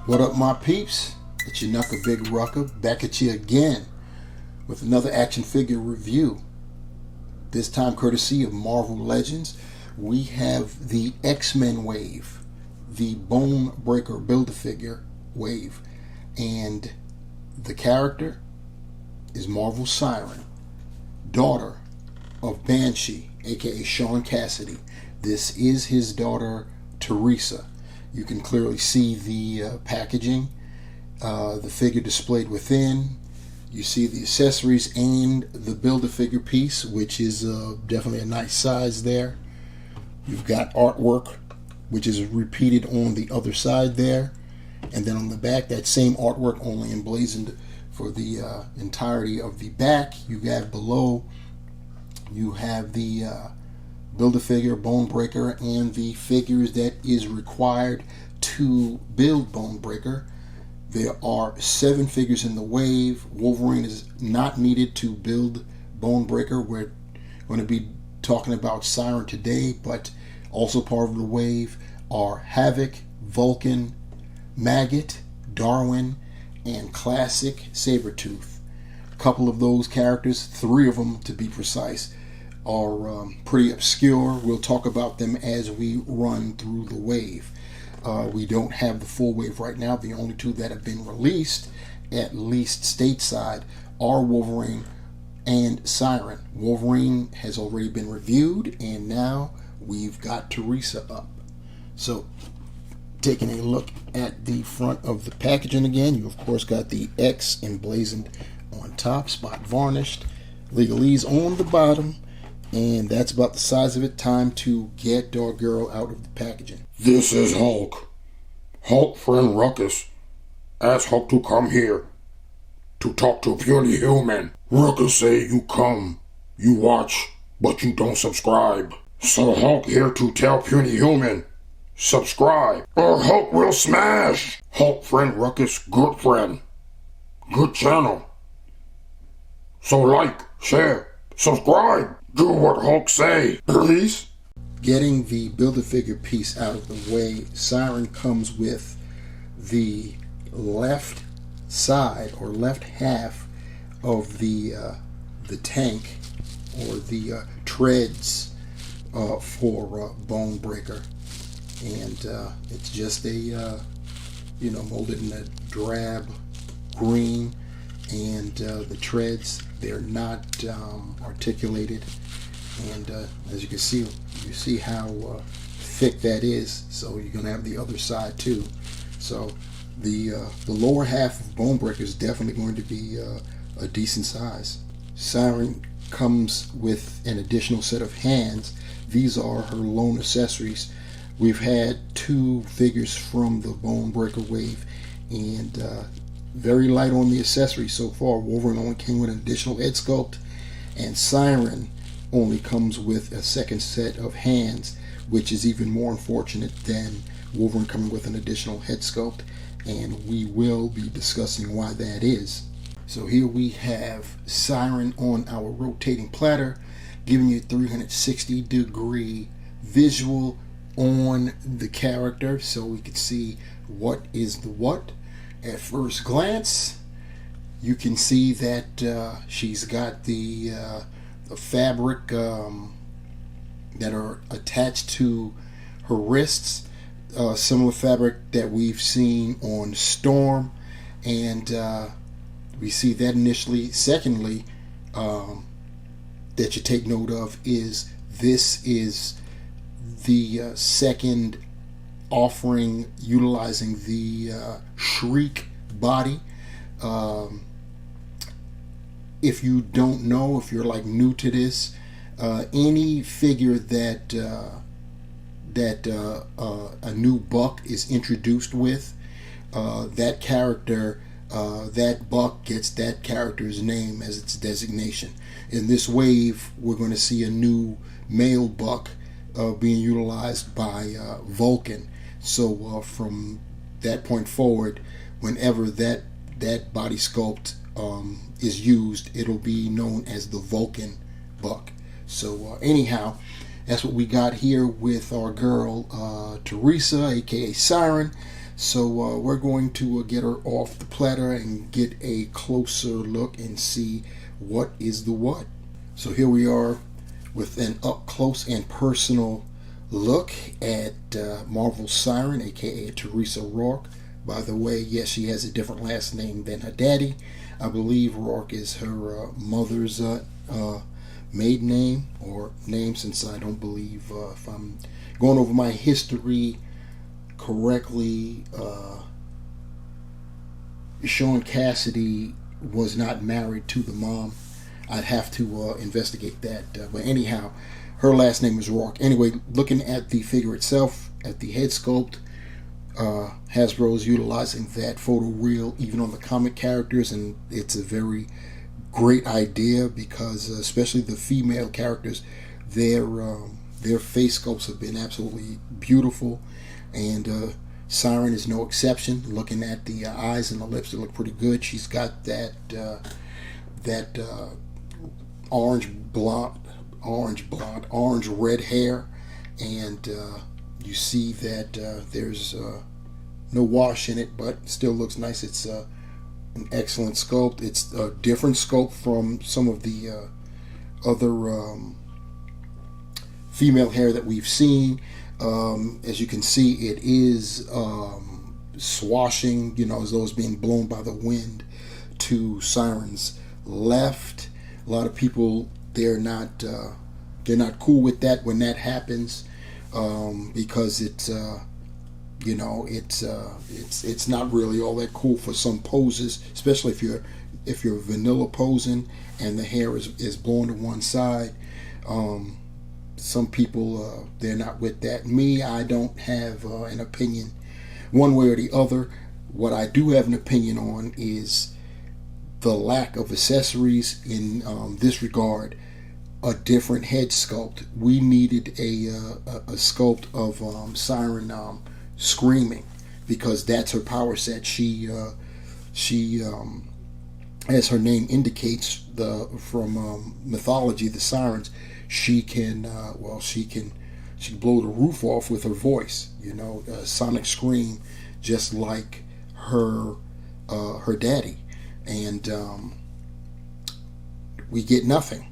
What up, my peeps? It's your Knucker Big Rucker back at you again with another action figure review. This time courtesy of Marvel Legends. We have the X-Men wave, the Bonebreaker Build-A-Figure wave, and the character is Marvel Siryn, daughter of Banshee, aka Sean Cassidy. This is his daughter Teresa. You can clearly see the packaging, the figure displayed within. You see the accessories and the Build-A-Figure piece, which is definitely a nice size there. You've got artwork, which is repeated on the other side there. And then on the back, that same artwork only emblazoned for the entirety of the back. You have below, you have the Build-A-Figure, Bonebreaker, and the figures that is required to build Bonebreaker. There are 7 figures in the wave. Wolverine is not needed to build Bonebreaker. We're going to be talking about Siryn today, but also part of the wave are Havoc, Vulcan, Maggot, Darwin, and Classic Sabretooth. A couple of those characters, 3 of them to be precise, are pretty obscure. We'll talk about them as we run through the wave. We don't have the full wave right now. The only 2 that have been released, at least stateside, are Wolverine and Siryn. Wolverine has already been reviewed, and now we've got Teresa up. So, taking a look at the front of the packaging again, you of course got the X emblazoned on top, spot varnished, legalese on the bottom, and that's about the size of it. Time to get our girl out of the packaging. This is Hulk. Hulk friend Ruckus asked Hulk to come here to talk to puny human. Ruckus say you come, you watch, but you don't subscribe. So Hulk here to tell puny human, subscribe or Hulk will smash. Hulk friend Ruckus, good friend, good channel. So like, share, subscribe, do what Hulk say, please. Getting the Build-A-Figure piece out of the way, Siryn comes with the left side or left half of the tank or the treads for Bonebreaker, and it's just a molded in a drab green, and the treads, they're not articulated, and as you can see, you see how thick that is. So you're gonna have the other side too. So the lower half of Bonebreaker is definitely going to be a decent size. Siryn comes with an additional set of hands. These are her lone accessories. We've had 2 figures from the Bonebreaker wave, and very light on the accessories so far. Wolverine only came with an additional head sculpt, and Siryn only comes with a second set of hands, which is even more unfortunate than Wolverine coming with an additional head sculpt, and we will be discussing why that is. So here we have Siryn on our rotating platter, giving you 360-degree visual on the character, so we can see what is the what. At first glance, you can see that she's got the fabric that are attached to her wrists, similar fabric that we've seen on Storm, and we see that initially. Secondly, that you take note of is this is the second offering utilizing the Shriek body. If you don't know, if you're like new to this, any figure that a new buck is introduced with, that character, that buck gets that character's name as its designation. In this wave, we're going to see a new male buck being utilized by Vulcan. So from that point forward, whenever that body sculpt is used, it'll be known as the Vulcan buck. So anyhow, that's what we got here with our girl Teresa, aka Siryn. So we're going to get her off the platter and get a closer look and see what is the what. So here we are with an up close and personal look at Marvel's Siryn, aka Teresa Rourke. By the way, yes, she has a different last name than her daddy. I believe Rourke is her mother's maiden name or name, since I don't believe, if I'm going over my history correctly, Sean Cassidy was not married to the mom. I'd have to investigate that. But anyhow, her last name is Rourke. Anyway, looking at the figure itself, at the head sculpt, Hasbro is utilizing that photoreal even on the comic characters, and it's a very great idea because especially the female characters, their face sculpts have been absolutely beautiful, and Siryn is no exception. Looking at the eyes and the lips, they look pretty good. She's got that orange red hair, and you see that there's no wash in it, but still looks nice. It's an excellent sculpt. It's a different sculpt from some of the other female hair that we've seen. As you can see, it is swashing, as though it's being blown by the wind to Siryn's left. A lot of people, they're not cool with that when that happens, because it's not really all that cool for some poses, especially if you're vanilla posing and the hair is blown to one side. Some people, they're not with that. Me, I don't have an opinion one way or the other. What I do have an opinion on is the lack of accessories in this regard. A different head sculpt. We needed a sculpt of Siryn screaming, because that's her power set. She as her name indicates, from mythology, the Sirens, she can blow the roof off with her voice. A sonic scream, just like her daddy. And we get nothing,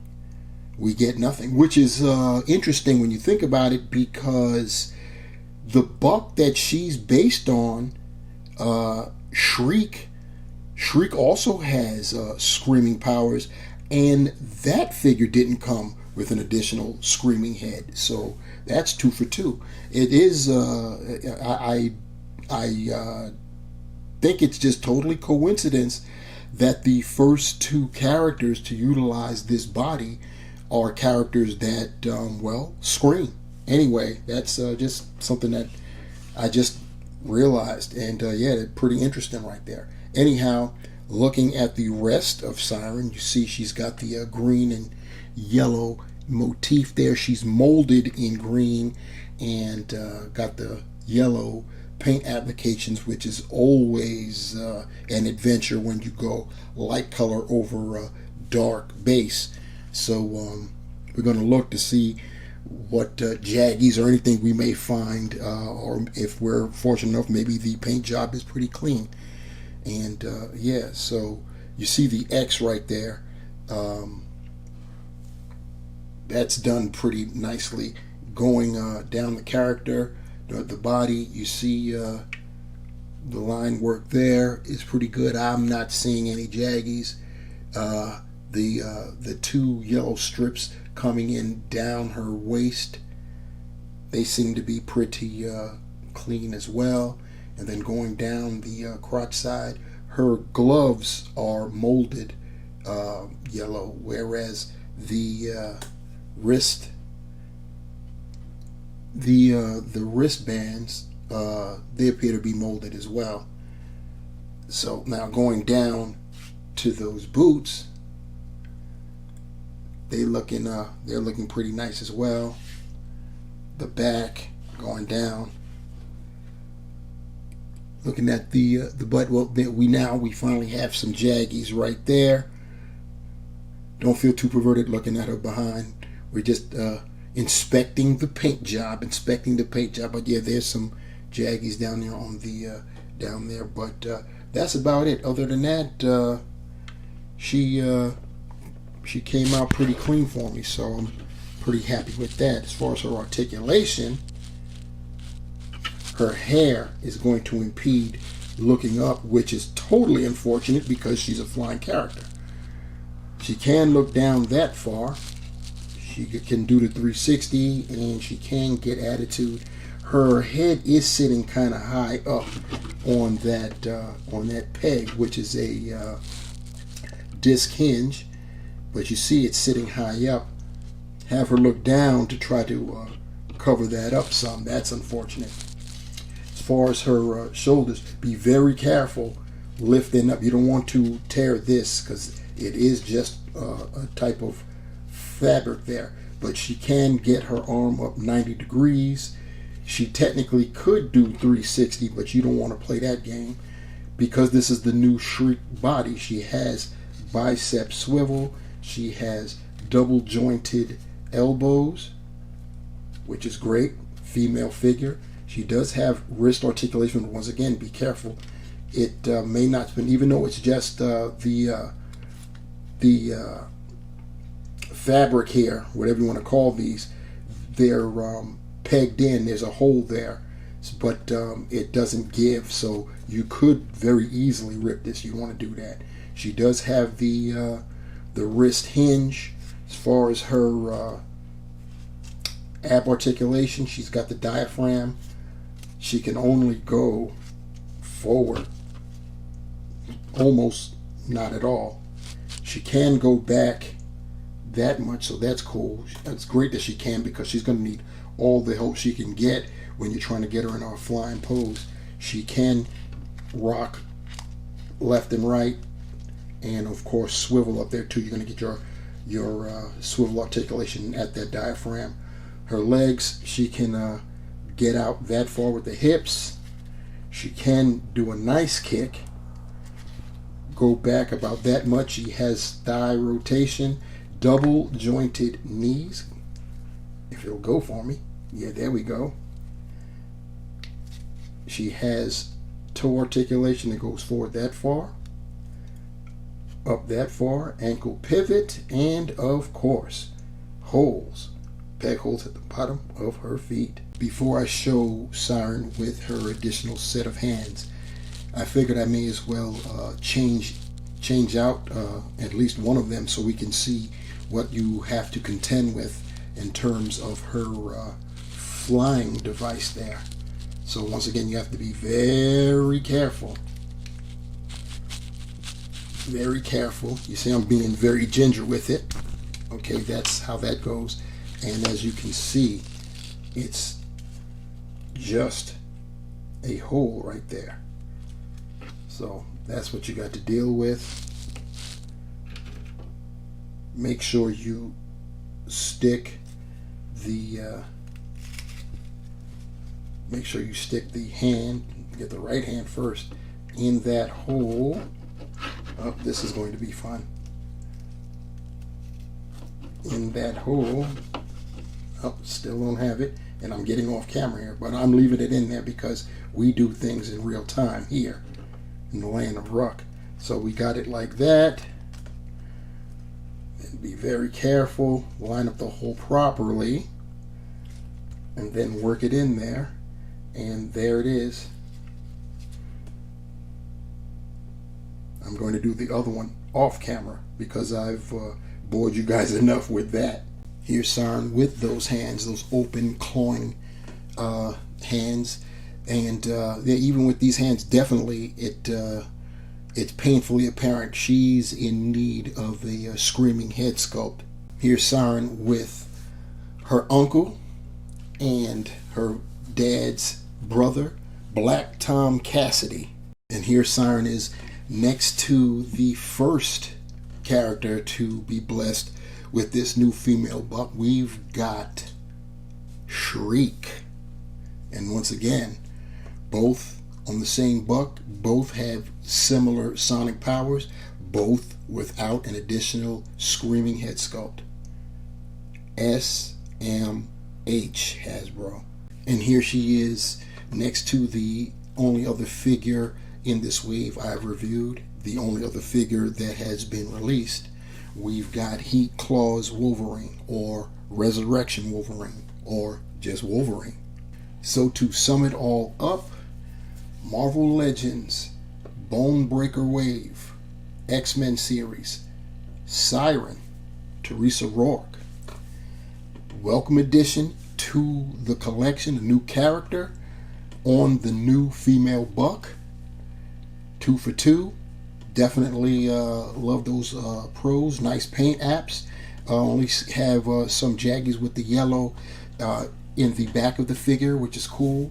which is interesting when you think about it, because the buck that she's based on, Shriek also has screaming powers, and that figure didn't come with an additional screaming head. So that's 2 for 2. It is I think it's just totally coincidence that the first 2 characters to utilize this body are characters that scream. Anyway, that's just something that I just realized, and yeah, pretty interesting right there. Anyhow, looking at the rest of Siryn, you see she's got the green and yellow motif there. She's molded in green and got the yellow paint applications, which is always an adventure when you go light color over a dark base. So we're going to look to see what jaggies or anything we may find, or if we're fortunate enough, maybe the paint job is pretty clean. And yeah, so you see the X right there. That's done pretty nicely. Going down the character, the body, you see the line work there is pretty good. I'm not seeing any jaggies. The 2 yellow strips coming in down her waist, they seem to be pretty clean as well. And then going down the crotch side, her gloves are molded yellow, whereas the wristbands, they appear to be molded as well. So now going down to those boots, they're looking pretty nice as well. The back, going down, looking at the butt. Well, we finally have some jaggies right there. Don't feel too perverted looking at her behind. We're just inspecting the paint job. But yeah, there's some jaggies down there on the down there. But that's about it. Other than that, she came out pretty clean for me, so I'm pretty happy with that. As far as her articulation, her hair is going to impede looking up, which is totally unfortunate because she's a flying character. She can look down that far. She can do the 360, and she can get attitude. Her head is sitting kind of high up on that peg, which is a disc hinge, but you see it's sitting high up. Have her look down to try to cover that up some. That's unfortunate. As far as her shoulders, be very careful lifting up. You don't want to tear this because it is just a type of fabric there. But she can get her arm up 90 degrees. She technically could do 360, but you don't want to play that game because this is the new Shriek body. She has bicep swivel. She has double jointed elbows, which is great. Female figure. She does have wrist articulation, but once again, be careful. It may not spin, even though it's just the fabric here, whatever you want to call these. They're pegged in. There's a hole there, but it doesn't give, so you could very easily rip this. You don't want to do that. She does have the wrist hinge. As far as her ab articulation, she's got the diaphragm. She can only go forward, almost not at all. She can go back that much, so that's cool. It's great that she can, because she's going to need all the help she can get when you're trying to get her in our flying pose. She can rock left and right, and of course swivel up there too. You're going to get your swivel articulation at that diaphragm. Her legs, she can get out that far with the hips. She can do a nice kick, go back about that much. She has thigh rotation, double jointed knees, if it'll go for me. Yeah, there we go. She has toe articulation that goes forward that far, up that far, ankle pivot, and of course holes, peg holes at the bottom of her feet. Before I show Siryn with her additional set of hands, I figured I may as well change out at least one of them so we can see what you have to contend with in terms of her flying device there. So once again, you have to be very careful. Very careful. You see, I'm being very ginger with it. Okay, that's how that goes. And as you can see, it's just a hole right there. So that's what you got to deal with. Make sure you stick the hand, get the right hand first, in that hole. Oh, this is going to be fun. In that hole. Oh, still don't have it, and I'm getting off camera here, but I'm leaving it in there because we do things in real time here in the land of Ruck. So we got it like that. And be very careful, line up the hole properly, and then work it in there. And there it is. I'm going to do the other one off camera because I've bored you guys enough with that. Here's Siryn with those hands, those open clawing hands, and even with these hands, definitely it's painfully apparent she's in need of a screaming head sculpt. Here's Siryn with her uncle and her dad's brother, Black Tom Cassidy, and here Siryn is next to the first character to be blessed with this new female buck. We've got Shriek, and once again, both on the same buck, both have similar sonic powers, both without an additional screaming head sculpt. SMH Hasbro. And here she is next to the only other figure in this wave I've reviewed, the only other figure that has been released. We've got Heat Claws Wolverine, or Resurrection Wolverine, or just Wolverine. So to sum it all up, Marvel Legends, Bonebreaker Wave, X-Men series, Siryn, Teresa Rourke. Welcome addition to the collection, a new character on the new female Buck. 2 for 2. Definitely love those pros. Nice paint apps. Only have some jaggies with the yellow in the back of the figure, which is cool.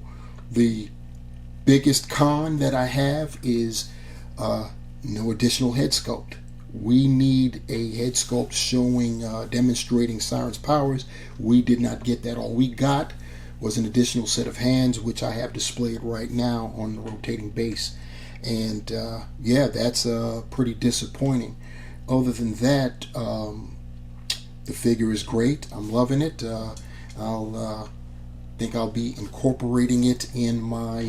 The biggest con that I have is no additional head sculpt. We need a head sculpt showing, demonstrating Siryn's powers. We did not get that. All we got was an additional set of hands, which I have displayed right now on the rotating base. And yeah, that's pretty disappointing. Other than that, the figure is great. I'm loving it. I'll think I'll be incorporating it in my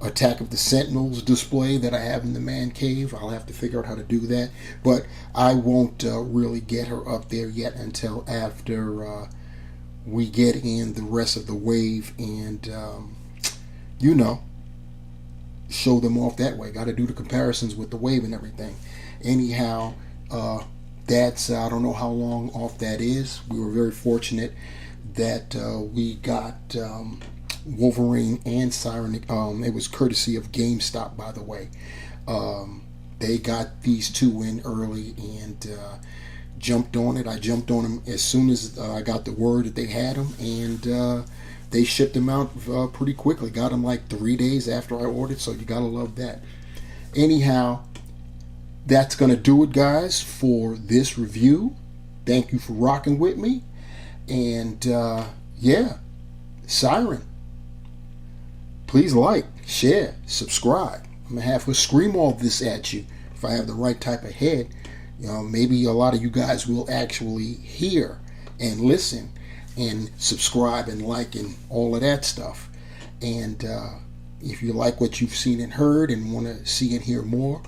Attack of the Sentinels display that I have in the man cave. I'll have to figure out how to do that, but I won't really get her up there yet until after we get in the rest of the wave and you know, show them off that way. Got to do the comparisons with the wave and everything. Anyhow, that's I don't know how long off that is. We were very fortunate that we got Wolverine and Siryn. It was courtesy of GameStop, by the way. They got these two in early and jumped on it. I jumped on them as soon as I got the word that they had them, and they shipped them out pretty quickly. Got them like 3 days after I ordered, so you gotta love that. Anyhow, that's gonna do it, guys, for this review. Thank you for rocking with me, and yeah, Siryn. Please like, share, subscribe. I'm gonna have to scream all this at you if I have the right type of head. You know, maybe a lot of you guys will actually hear and listen and subscribe and like and all of that stuff. And if you like what you've seen and heard and want to see and hear more,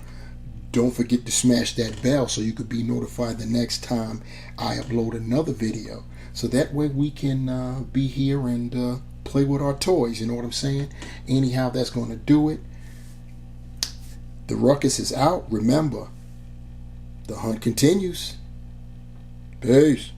don't forget to smash that bell so you could be notified the next time I upload another video. So that way we can be here and play with our toys, you know what I'm saying? Anyhow, that's going to do it. The ruckus is out. Remember, the hunt continues. Peace.